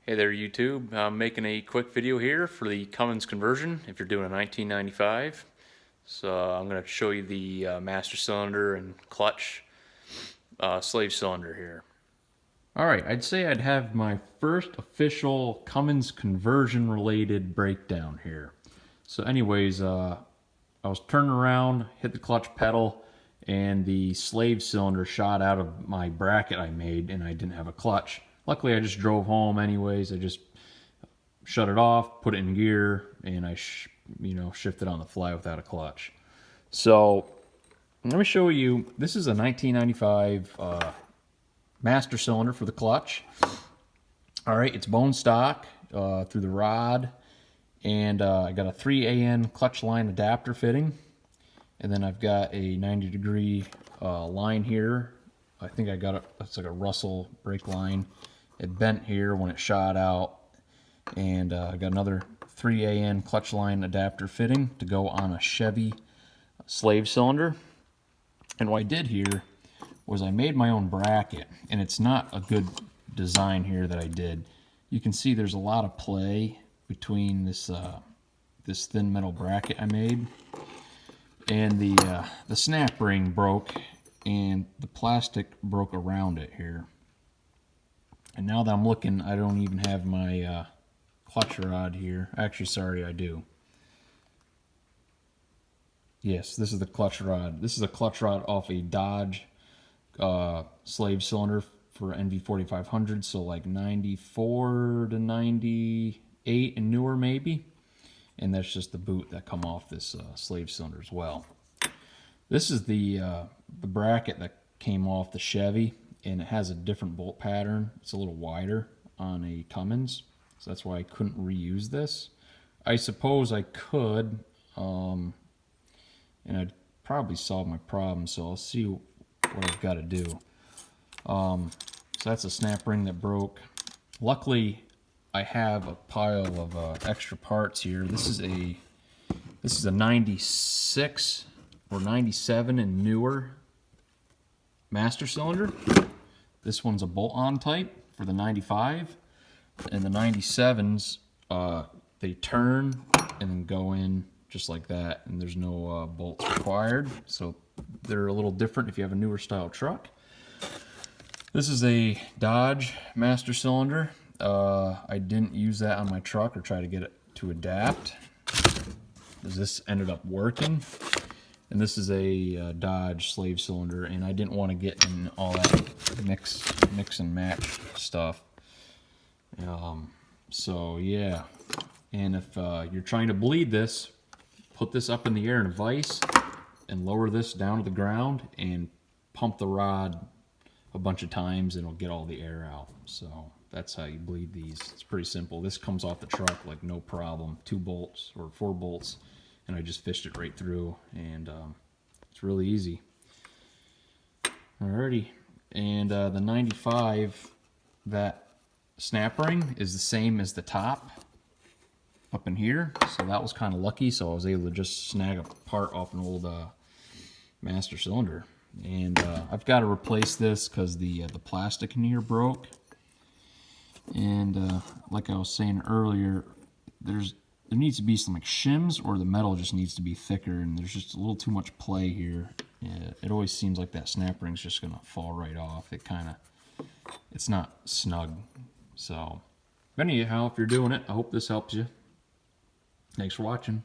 Hey there YouTube, I'm making a quick video here for the Cummins conversion if you're doing a 1995. So I'm going to show you the master cylinder and clutch slave cylinder here. Alright, I'd say I'd have my first official Cummins conversion related breakdown here. So anyways, I was turning around, hit the clutch pedal, and the slave cylinder shot out of my bracket I made, and I didn't have a clutch. Luckily, I just drove home anyways. I just shut it off, put it in gear, and I shifted on the fly without a clutch. So let me show you. This is a 1995 master cylinder for the clutch. All right, it's bone stock through the rod, and I got a 3AN clutch line adapter fitting, and then I've got a 90-degree line here. I think I got it. That's like a Russell brake line. It bent here when it shot out, and I got another 3AN clutch line adapter fitting to go on a Chevy slave cylinder. And what I did here was I made my own bracket, and it's not a good design here that I did. You can see there's a lot of play between this this thin metal bracket I made, and the snap ring broke, and the plastic broke around it here. And now that I'm looking, I don't even have my clutch rod here. Actually, sorry, I do. Yes, this is the clutch rod. This is a clutch rod off a Dodge slave cylinder for NV4500, so like 94 to 98 and newer maybe. And that's just the boot that come off this slave cylinder as well. This is the bracket that came off the Chevy, and it has a different bolt pattern. It's a little wider on a Cummins, so that's why I couldn't reuse this. I suppose I could, and I'd probably solve my problem, so I'll see what I've got to do. So that's a snap ring that broke. Luckily, I have a pile of extra parts here. This is a 96 or 97 and newer master cylinder. This one's a bolt-on type for the 95, and the 97s they turn and then go in just like that, and there's no bolts required, so they're a little different if you have a newer style truck. This is a Dodge master cylinder. I didn't use that on my truck or try to get it to adapt, because this ended up working. And this is a Dodge slave cylinder, and I didn't want to get in all that mix and match stuff. So yeah, and if you're trying to bleed this, put this up in the air in a vise and lower this down to the ground and pump the rod a bunch of times, and it'll get all the air out. So that's how you bleed these. It's pretty simple. This comes off the truck like no problem. 2 bolts or 4 bolts. And I just fished it right through, and it's really easy. Alrighty, and the 95, that snap ring is the same as the top up in here, so that was kind of lucky. So I was able to just snag a part off an old master cylinder, and I've got to replace this because the plastic in here broke. And like I was saying earlier, there needs to be some like shims, or the metal just needs to be thicker, and there's just a little too much play here. It always seems like that snap ring's just gonna fall right off. It's not snug. So anyhow, if you're doing it, I hope this helps you. Thanks for watching.